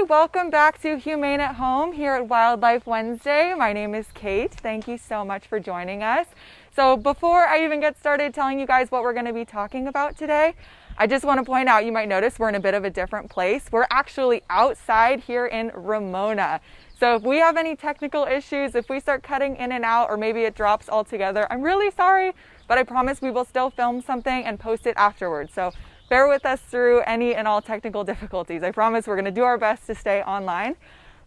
welcome back to Humane at Home here at Wildlife Wednesday. My name is Kate. Thank you so much for joining us. So before I even get started telling you guys what we're going to be talking about today, I just want to point out, you might notice we're in a bit of a different place. We're actually outside here in Ramona. So if we have any technical issues, if we start cutting in and out, or maybe it drops altogether, I'm really sorry, but I promise we will still film something and post it afterwards. So bear with us through any and all technical difficulties. I promise we're going to do our best to stay online.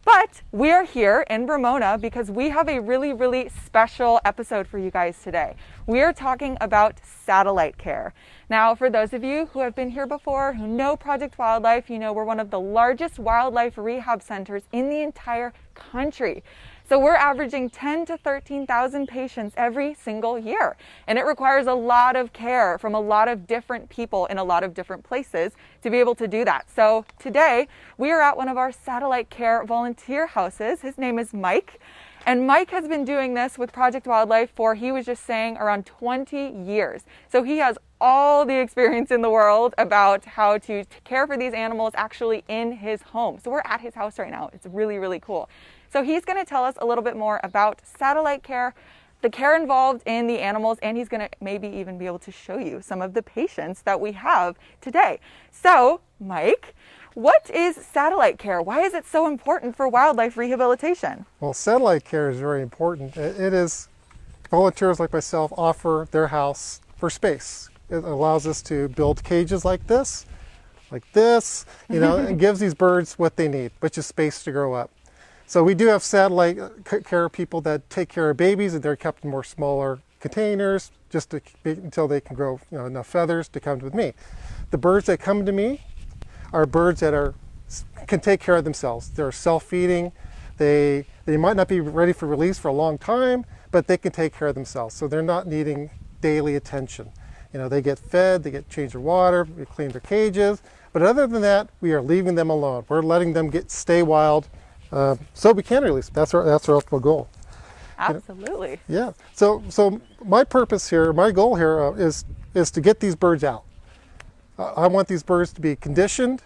But we are here in Ramona because we have a really special episode for you guys today. We are talking about satellite care. Now, for those of you who have been here before, who know Project Wildlife, you know we're one of the largest wildlife rehab centers in the entire country. So we're averaging 10 to 13,000 patients every single year. And it requires a lot of care from a lot of different people in a lot of different places to be able to do that. So today we are at one of our satellite care volunteer houses. His name is Mike. And Mike has been doing this with Project Wildlife for, he was just saying, around 20 years. So he has all the experience in the world about how to care for these animals actually in his home. So we're at his house right now. It's really cool. So he's going to tell us a little bit more about satellite care, the care involved in the animals, and he's going to maybe even be able to show you some of the patients that we have today. So, Mike, what is satellite care? Why is it so important for wildlife rehabilitation? Well, satellite care is very important. It is, volunteers like myself offer their house for space. It allows us to build cages like this, you know, and gives these birds what they need, which is space to grow up. So we do have satellite care people that take care of babies, and they're kept in more smaller containers just until they can grow, you know, enough feathers to come with me. The birds that come to me are birds that can take care of themselves. They're self-feeding. They might not be ready for release for a long time, but they can take care of themselves. So they're not needing daily attention. You know, they get fed, they get changed their water, we clean their cages. But other than that, we are leaving them alone. We're letting them stay wild. So we can release. That's our ultimate goal. Absolutely. You know? Yeah. So my purpose here, my goal here is to get these birds out. I want these birds to be conditioned,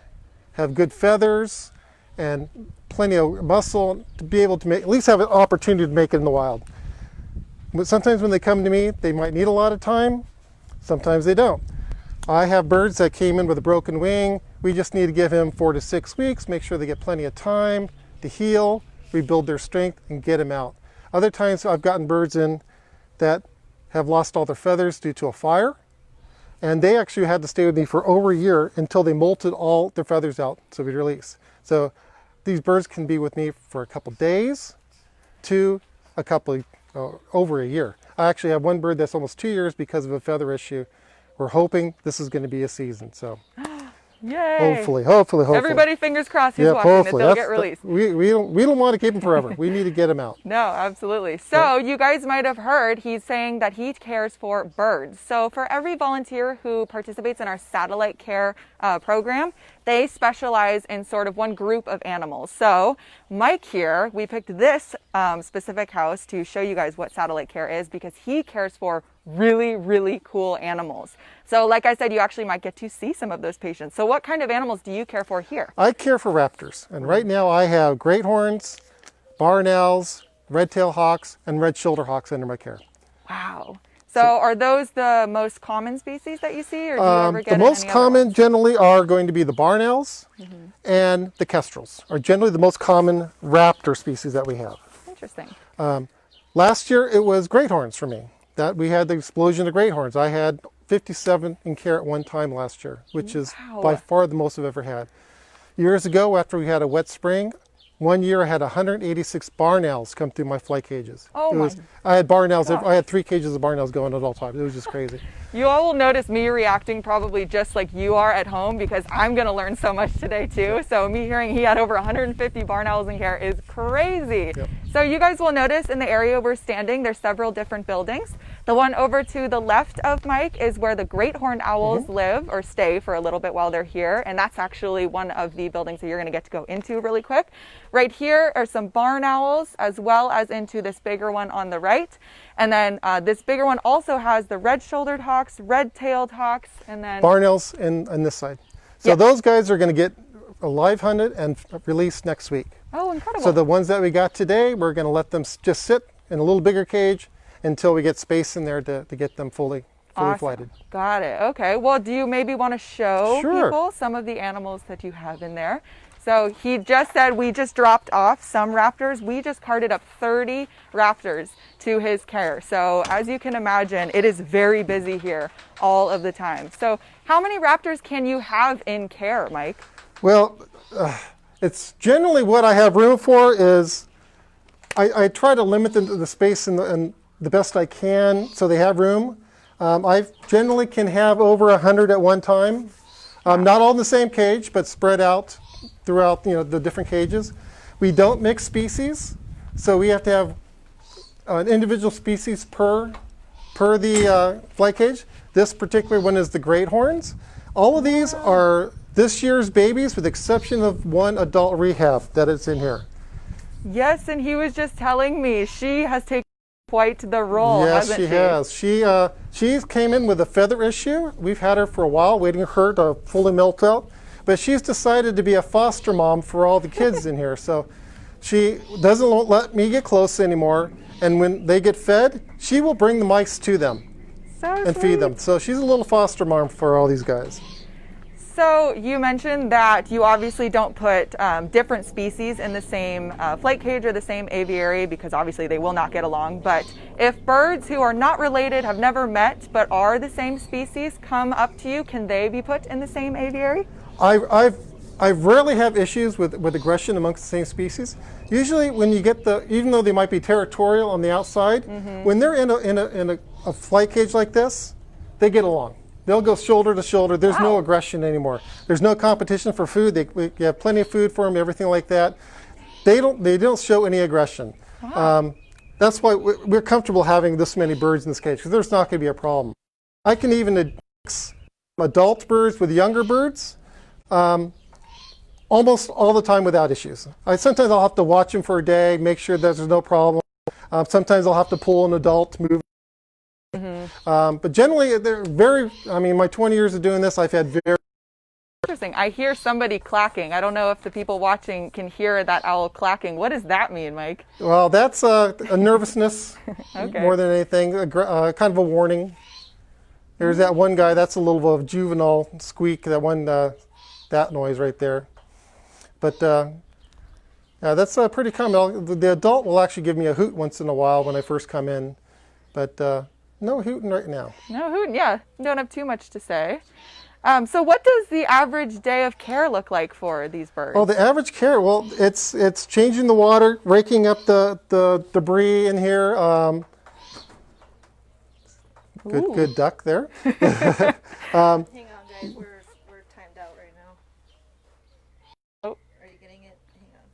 have good feathers, and plenty of muscle to be able to at least have an opportunity to make it in the wild. But sometimes when they come to me, they might need a lot of time. Sometimes they don't. I have birds that came in with a broken wing. We just need to give him 4 to 6 weeks, make sure they get plenty of time to heal, rebuild their strength, and get them out. Other times I've gotten birds in that have lost all their feathers due to a fire, and they actually had to stay with me for over a year until they molted all their feathers out so we release. So these birds can be with me for a couple days to a couple over a year. I actually have one bird that's almost 2 years because of a feather issue. We're hoping this is going to be a season. So yay! Hopefully. Everybody fingers crossed he's watching that they'll get released. We don't want to keep them forever. We need to get them out. No, absolutely. So you guys might have heard he's saying that he cares for birds. So for every volunteer who participates in our satellite care program, they specialize in sort of one group of animals. So Mike here, we picked this specific house to show you guys what satellite care is because he cares for really cool animals. So like I said, you actually might get to see some of those patients. So what kind of animals do you care for here? I care for raptors. And right now I have great horns, barn owls, red-tailed hawks, and red-shouldered hawks under my care. Wow. So are those the most common species that you see, or do you ever get the most common generally are going to be the barn owls and the kestrels are generally the most common raptor species that we have. Interesting. Last year it was great horns for me. That we had the explosion of great horns. I had 57 in care at one time last year, which is by far the most I've ever had. Years ago, after we had a wet spring, one year I had 186 barn owls come through my fly cages. I had barn owls. I had 3 cages of barn owls going at all times. It was just crazy. You all will notice me reacting probably just like you are at home because I'm going to learn so much today too. So me hearing he had over 150 barn owls in care is crazy. Yep. So you guys will notice in the area we're standing, there's several different buildings. The one over to the left of Mike is where the great horned owls live or stay for a little bit while they're here. And that's actually one of the buildings that you're going to get to go into really quick. Right here are some barn owls as well as into this bigger one on the right. And then this bigger one also has the red-shouldered hawks, red-tailed hawks, and then barn owls on this side. So those guys are going to get live hunted and released next week. Oh, incredible. So the ones that we got today, we're going to let them just sit in a little bigger cage until we get space in there to get them fully Awesome. flighted. Got it. Okay. Well, do you maybe want to show Sure. people some of the animals that you have in there? So he just said we just dropped off some raptors. We just carted up 30 raptors to his care. So as you can imagine, it is very busy here all of the time. So how many raptors can you have in care, Mike? Well, it's generally what I have room for is I try to limit the space and the best I can so they have room. I generally can have over 100 at one time. Not all in the same cage, but spread out throughout the different cages. We don't mix species, so we have to have an individual species per the flight cage. This particular one is the great horns. All of these are this year's babies with the exception of one adult rehab that is in here. Yes, and he was just telling me she has taken quite the role, yes, hasn't she has. She came in with a feather issue. We've had her for a while, waiting for her to fully melt out. But she's decided to be a foster mom for all the kids in here. So she doesn't let me get close anymore. And when they get fed, she will bring the mice to them and feed them. So she's a little foster mom for all these guys. So you mentioned that you obviously don't put different species in the same flight cage or the same aviary because obviously they will not get along. But if birds who are not related, have never met, but are the same species come up to you, can they be put in the same aviary? I rarely have issues with aggression amongst the same species. Usually when you get even though they might be territorial on the outside, when they're in a flight cage like this, they get along. They'll go shoulder to shoulder. There's no aggression anymore. There's no competition for food. We have plenty of food for them, everything like that. They don't show any aggression. Wow. That's why we're comfortable having this many birds in this cage because there's not going to be a problem. I can even mix adult birds with younger birds almost all the time without issues. Sometimes I'll have to watch them for a day, make sure that there's no problem. Sometimes I'll have to pull an adult, move. But generally, they're very, my 20 years of doing this, I've had very... Interesting. I hear somebody clacking. I don't know if the people watching can hear that owl clacking. What does that mean, Mike? Well, that's a nervousness Okay. more than anything, kind of a warning. There's that one guy, that's a little of a juvenile squeak, that noise right there. But that's pretty common. The adult will actually give me a hoot once in a while when I first come in. But no hooting right now. No hooting, yeah. Don't have too much to say. So what does the average day of care look like for these birds? Oh, the average care, well, it's changing the water, raking up the debris in here. Good duck there. Hang on, guys. We're timed out right now. Oh. Are you getting it? Hang on.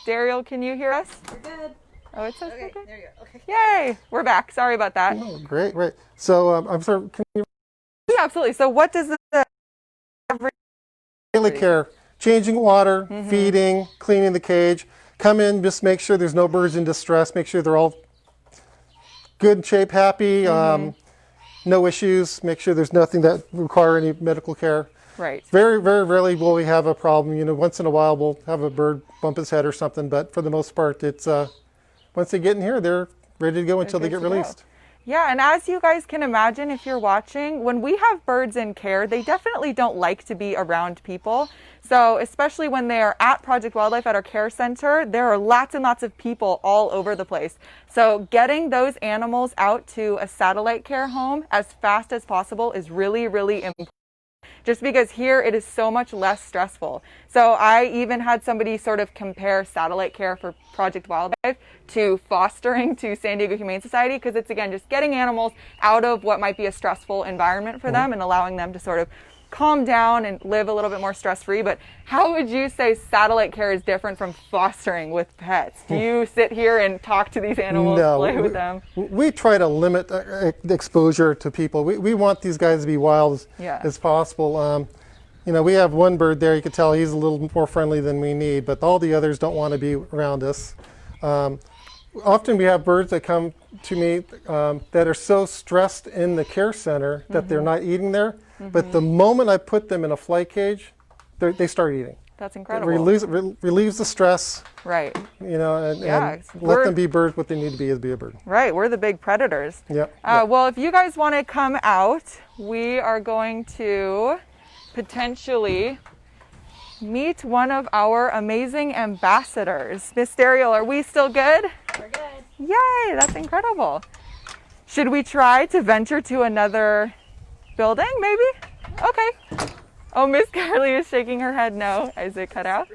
Daryl, can you hear us? We're good. Oh, it says Okay, okay. there you go. Okay. Yay! We're back. Sorry about that. Oh, great. So I'm sorry, can you... Yeah, absolutely. So what does the average Daily care, changing water, feeding, cleaning the cage. Come in, just make sure there's no birds in distress. Make sure they're all good shape, happy, no issues. Make sure there's nothing that require any medical care. Right. Very, very rarely will we have a problem. Once in a while we'll have a bird bump his head or something, but for the most part, it's once they get in here, they're ready to go until they get released. Yeah, and as you guys can imagine, if you're watching, when we have birds in care, they definitely don't like to be around people. So especially when they are at Project Wildlife at our care center, there are lots and lots of people all over the place. So getting those animals out to a satellite care home as fast as possible is really, really important. Just because here it is so much less stressful. So I even had somebody sort of compare satellite care for Project Wildlife to fostering to San Diego Humane Society, because it's, again, just getting animals out of what might be a stressful environment for them and allowing them to sort of calm down and live a little bit more stress-free. But how would you say satellite care is different from fostering with pets? Do you sit here and talk to these animals, play with them? We try to limit exposure to people. We want these guys to be wild as possible. We have one bird there, you can tell he's a little more friendly than we need, but all the others don't want to be around us. Often we have birds that come to me that are so stressed in the care center that they're not eating there. But the moment I put them in a flight cage, they start eating. That's It incredible. relieves the stress, Right. you know, and let we're- them be birds what they need to be a bird. Right. We're the big predators. Yep. Well, if you guys want to come out, we are going to potentially meet one of our amazing ambassadors. Miss Dariel, are we still good? We're good. Yay, that's incredible. Should we try to venture to another building, maybe? Okay. Oh, Miss Carly is shaking her head no. Is it cut out?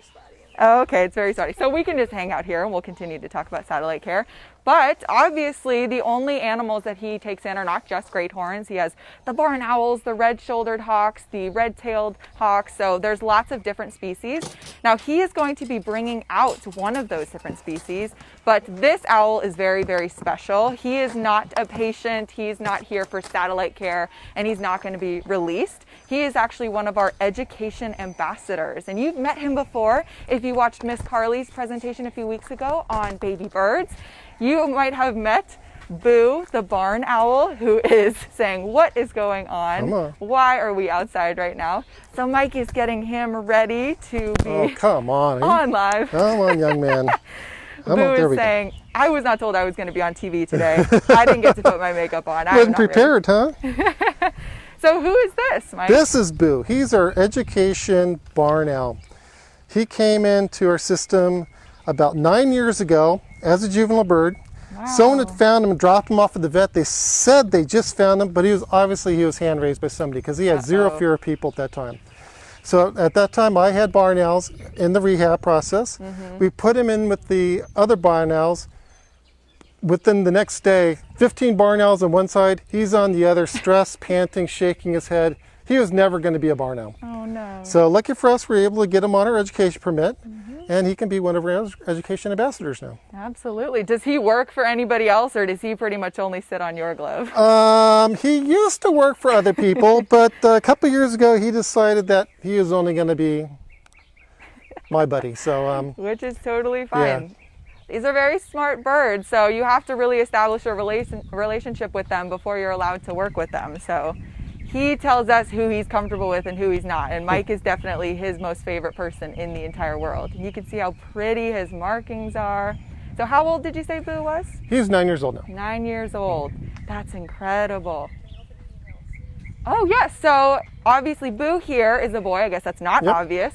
Oh, okay, it's very spotty. So we can just hang out here and we'll continue to talk about satellite care. But obviously the only animals that he takes in are not just great horns. He has the barn owls, the red-shouldered hawks, the red-tailed hawks. So there's lots of different species. Now he is going to be bringing out one of those different species, but this owl is very, very special. He is not a patient. He's not here for satellite care, and he's not going to be released. He is actually one of our education ambassadors, and you've met him before if you watched Miss Carly's presentation a few weeks ago on baby birds. You might have met Boo, the barn owl, who is saying, what is going on? Come on. Why are we outside right now? So Mike is getting him ready to be Oh, come on. on live. Come on, young man. Come Boo on, there is we go. saying, I was not told I was going to be on TV today. I didn't get to put my makeup on. I'm Wasn't not ready." prepared, huh? So who is this, Mike? This is Boo. He's our education barn owl. He came into our system about 9 years ago as a juvenile bird. Wow. Someone had found him and dropped him off at the vet. They said they just found him, but he was hand raised by somebody because he had zero fear of people at that time. So at that time, I had barn owls in the rehab process. We put him in with the other barn owls. Within the next day, 15 barn owls on one side, he's on the other, stressed, panting, shaking his head. He was never going to be a barn owl. Oh, no. So lucky for us, we were able to get him on our education permit, and he can be one of our education ambassadors now. Absolutely. Does he work for anybody else, or does he pretty much only sit on your glove? He used to work for other people, but a couple years ago, he decided that he was only going to be my buddy. So, Which is totally fine. Yeah. These are very smart birds, so you have to really establish a relationship with them before you're allowed to work with them. So he tells us who he's comfortable with and who he's not, and Mike is definitely his most favorite person in the entire world. You can see how pretty his markings are. So how old did you say Boo was? he's 9 years old now. 9 years old. That's incredible. Oh yes, so obviously Boo here is a boy. I guess that's not Yep. obvious.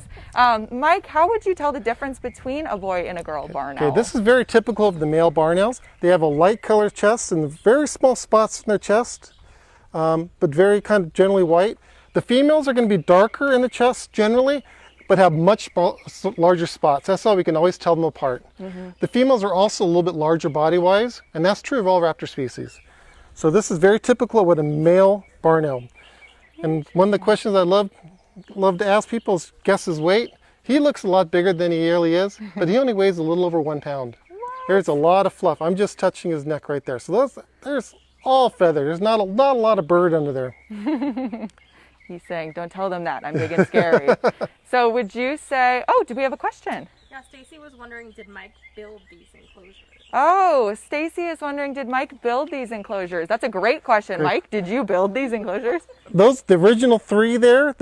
Mike, how would you tell the difference between a boy and a girl barn owl? Okay, this is very typical of the male barn owls. They have a light colored chest and very small spots in their chest, but very kind of generally white. The females are going to be darker in the chest generally, but have much larger spots. That's how we can always tell them apart. The females are also a little bit larger body-wise, and that's true of all raptor species. So this is very typical of what a male barn owl. And one of the questions I love to ask people is guess his weight. He looks a lot bigger than he really is, but he only weighs a little over 1 pound. There's a lot of fluff. I'm just touching his neck right there. So there's all feather. There's not a lot of bird under there. He's saying, don't tell them that. I'm big and scary. So would you say, oh, do we have a question? Yeah, Stacy was wondering, did Mike build these enclosures? Oh, Stacy is wondering, did Mike build these enclosures? That's a great question. Mike, did you build these enclosures? The original 3 there,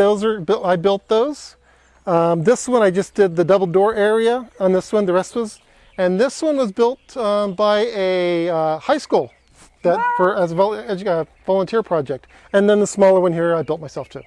I built those. This one I just did the double door area on this one. The rest was, and this one was built by a high school as a volunteer project. And then the smaller one here I built myself too.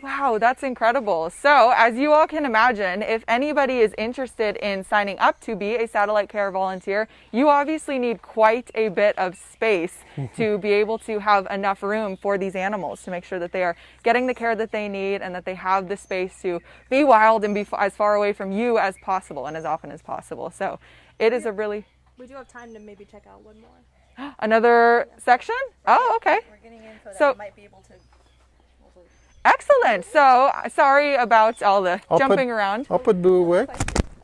Wow, that's incredible. So as you all can imagine, if anybody is interested in signing up to be a satellite care volunteer, you obviously need quite a bit of space to be able to have enough room for these animals to make sure that they are getting the care that they need and that they have the space to be wild and be as far away from you as possible and as often as possible. So it is a really... We do have time to maybe check out one more. Another section? Oh, okay. We're getting info that So- we might be able to. Excellent. So sorry about all the jumping around. I'll put Boo away.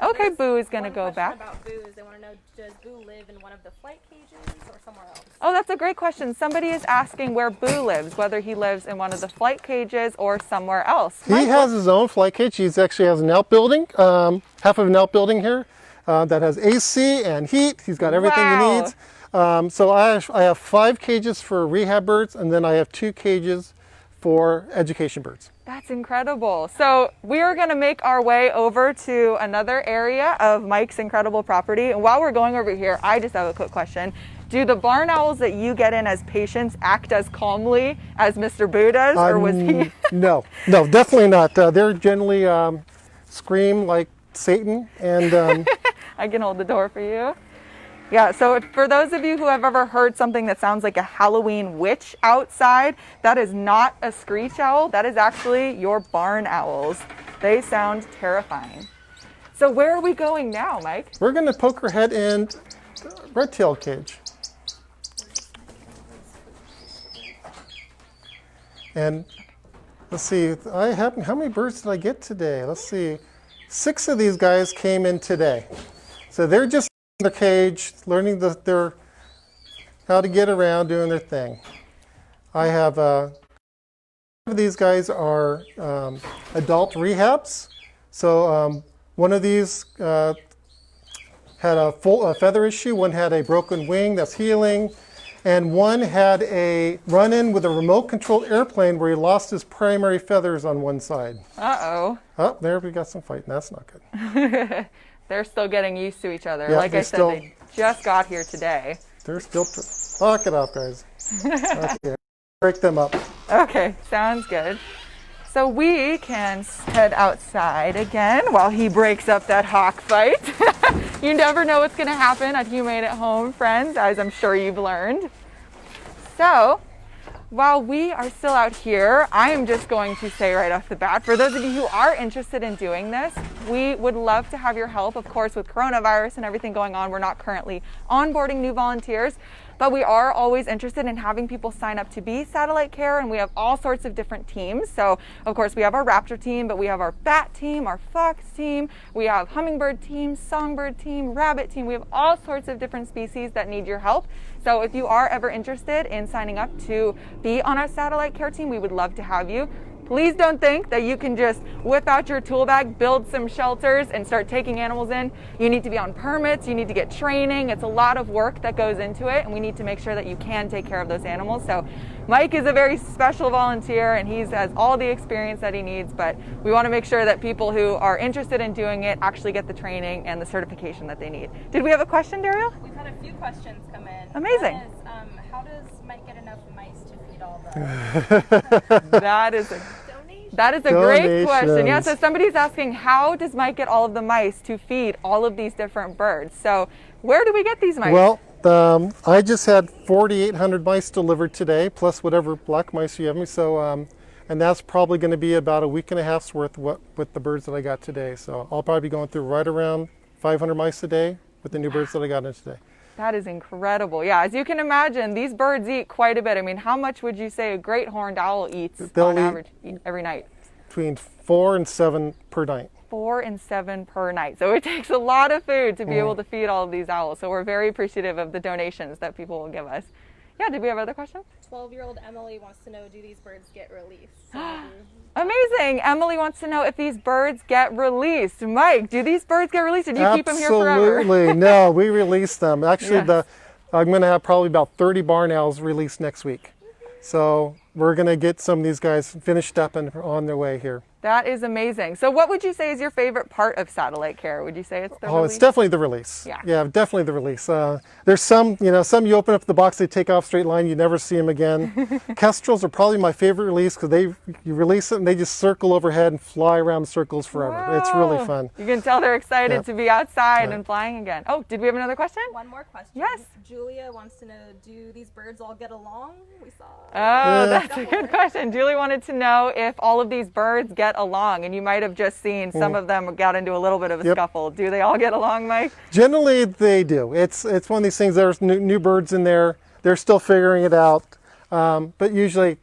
Okay, Boo is going to go back. About Boo is they want to know, does Boo live in one of the flight cages or somewhere else? Oh, that's a great question. Somebody is asking where Boo lives, whether he lives in one of the flight cages or somewhere else. He has his own flight cage. He actually has an outbuilding, half of an outbuilding here that has AC and heat. He's got everything Wow. he needs. So I have 5 cages for rehab birds, and then I have 2 cages for education birds. That's incredible. So we are going to make our way over to another area of Mike's incredible property. And while we're going over here, I just have a quick question. Do the barn owls that you get in as patients act as calmly as Mr. Boo does, or was he? No, definitely not. They're generally scream like Satan, and I can hold the door for you. Yeah, so for those of you who have ever heard something that sounds like a Halloween witch outside, that is not a screech owl. That is actually your barn owls. They sound terrifying. So where are we going now, Mike? we're going to poke our head in the red-tailed cage. And let's see, how many birds did I get today? Let's see, 6 of these guys came in today. So they're just in their cage, learning how to get around, doing their thing. I have, these guys are adult rehabs. So one of these had a feather issue, one had a broken wing that's healing, and one had a run-in with a remote-controlled airplane where he lost his primary feathers on one side. Uh-oh. Oh, there we got some fighting. That's not good. They're still getting used to each other. Yeah, like I said, they just got here today. They're still... Lock it off, guys. Okay. Break them up. Okay, sounds good. So we can head outside again while he breaks up that hawk fight. You never know what's going to happen at Humane at Home, friends, as I'm sure you've learned. So while we are still out here, I am just going to say right off the bat, for those of you who are interested in doing this, we would love to have your help. Of course, with coronavirus and everything going on, we're not currently onboarding new volunteers, but we are always interested in having people sign up to be satellite care, and we have all sorts of different teams. So, of course, we have our Raptor team, but we have our bat team, our fox team, we have hummingbird team, songbird team, rabbit team. We have all sorts of different species that need your help. So if you are ever interested in signing up to be on our satellite care team, we would love to have you. Please don't think that you can just whip out your tool bag, build some shelters, and start taking animals in. You need to be on permits, you need to get training. It's a lot of work that goes into it, and we need to make sure that you can take care of those animals. So Mike is a very special volunteer, and he has all the experience that he needs, but we want to make sure that people who are interested in doing it actually get the training and the certification that they need. Did we have a question, Daryl? We've had a few questions come in. Amazing. One is, how does Mike get enough mice to feed all the That is a great Donations. question. Yeah, so somebody's asking, how does Mike get all of the mice to feed all of these different birds? So where do we get these mice? Well, I just had 4,800 mice delivered today, plus whatever black mice you have me. So, and that's probably going to be about a week and a half's worth with the birds that I got today. So I'll probably be going through right around 500 mice a day with the new birds that I got in today. That is incredible. Yeah, as you can imagine, these birds eat quite a bit. I mean, how much would you say a great horned owl eats on average every night? Between 4 and 7 per night. 4 and 7 per night. So it takes a lot of food to be able to feed all of these owls. So we're very appreciative of the donations that people will give us. Yeah, did we have other questions? 12-year-old Emily wants to know, do these birds get released? Amazing. Emily wants to know if these birds get released. Mike, do these birds get released, or do you keep them here forever? Absolutely. No, we release them. Actually, Yes. I'm going to have probably about 30 barn owls released next week. So we're going to get some of these guys finished up and on their way here. That is amazing. So what would you say is your favorite part of satellite care? Would you say it's the release? It's definitely the release. Yeah. Definitely the release. There's some you open up the box, they take off straight line, you never see them again. Kestrels are probably my favorite release because you release it and they just circle overhead and fly around in circles forever. Wow. It's really fun. You can tell they're excited Yeah. to be outside Yeah. and flying again. Oh, did we have another question? One more question. Yes. Julia wants to know, do these birds all get along? We saw. Oh, that's a good question. Julie wanted to know if all of these birds get along, and you might have just seen some of them got into a little bit of a Yep. scuffle. Do they all get along, Mike? Generally, they do. It's one of these things. There's new birds in there. They're still figuring it out. But usually,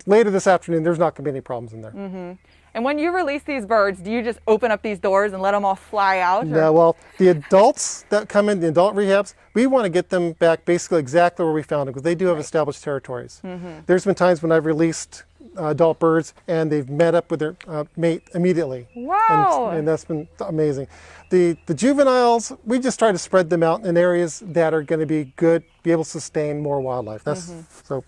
later this afternoon, there's not going to be any problems in there. Mm-hmm. And when you release these birds, do you just open up these doors and let them all fly out? Or? No, well, the adults that come in, the adult rehabs, we want to get them back basically exactly where we found them because they do have established territories. Mm-hmm. There's been times when I've released adult birds and they've met up with their mate immediately. Wow. And that's been amazing. The juveniles, we just try to spread them out in areas that are going to be able to sustain more wildlife. That's so.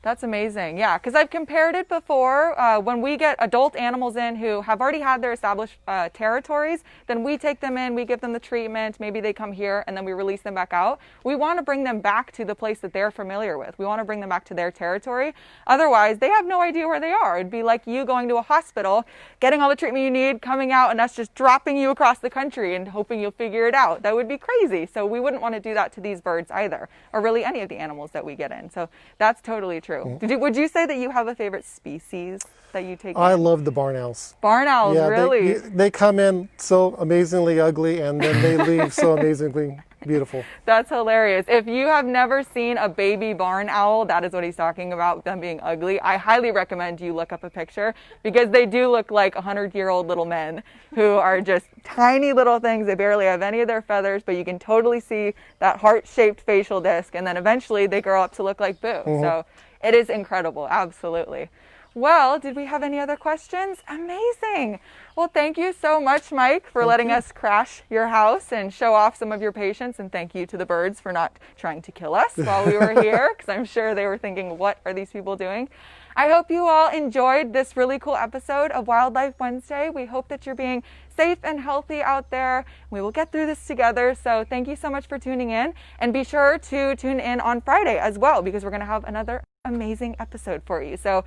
That's amazing. Yeah, because I've compared it before. When we get adult animals in who have already had their established territories, then we take them in, we give them the treatment, maybe they come here, and then we release them back out. We want to bring them back to the place that they're familiar with. We want to bring them back to their territory. Otherwise, they have no idea where they are. It'd be like you going to a hospital, getting all the treatment you need, coming out, and us just dropping you across the country and hoping you'll figure it out. That would be crazy. So we wouldn't want to do that to these birds either, or really any of the animals that we get in. So that's totally true. Would you say that you have a favorite species that you take I in? love the barn owls. Barn owls, Yeah, really? they come in so amazingly ugly, and then they leave so amazingly beautiful. That's hilarious. If you have never seen a baby barn owl, that is what he's talking about, them being ugly. I highly recommend you look up a picture, because they do look like 100-year-old little men who are just tiny little things. They barely have any of their feathers, but you can totally see that heart-shaped facial disc, and then eventually they grow up to look like Boo. So it is incredible, absolutely. Well, did we have any other questions? Amazing. Well, thank you so much, Mike, for letting us crash your house and show off some of your patients. And thank you to the birds for not trying to kill us while we were here, because I'm sure they were thinking, what are these people doing? I hope you all enjoyed this really cool episode of Wildlife Wednesday. We hope that you're being safe and healthy out there. We will get through this together. So thank you so much for tuning in. And be sure to tune in on Friday as well, because we're going to have another amazing episode for you. So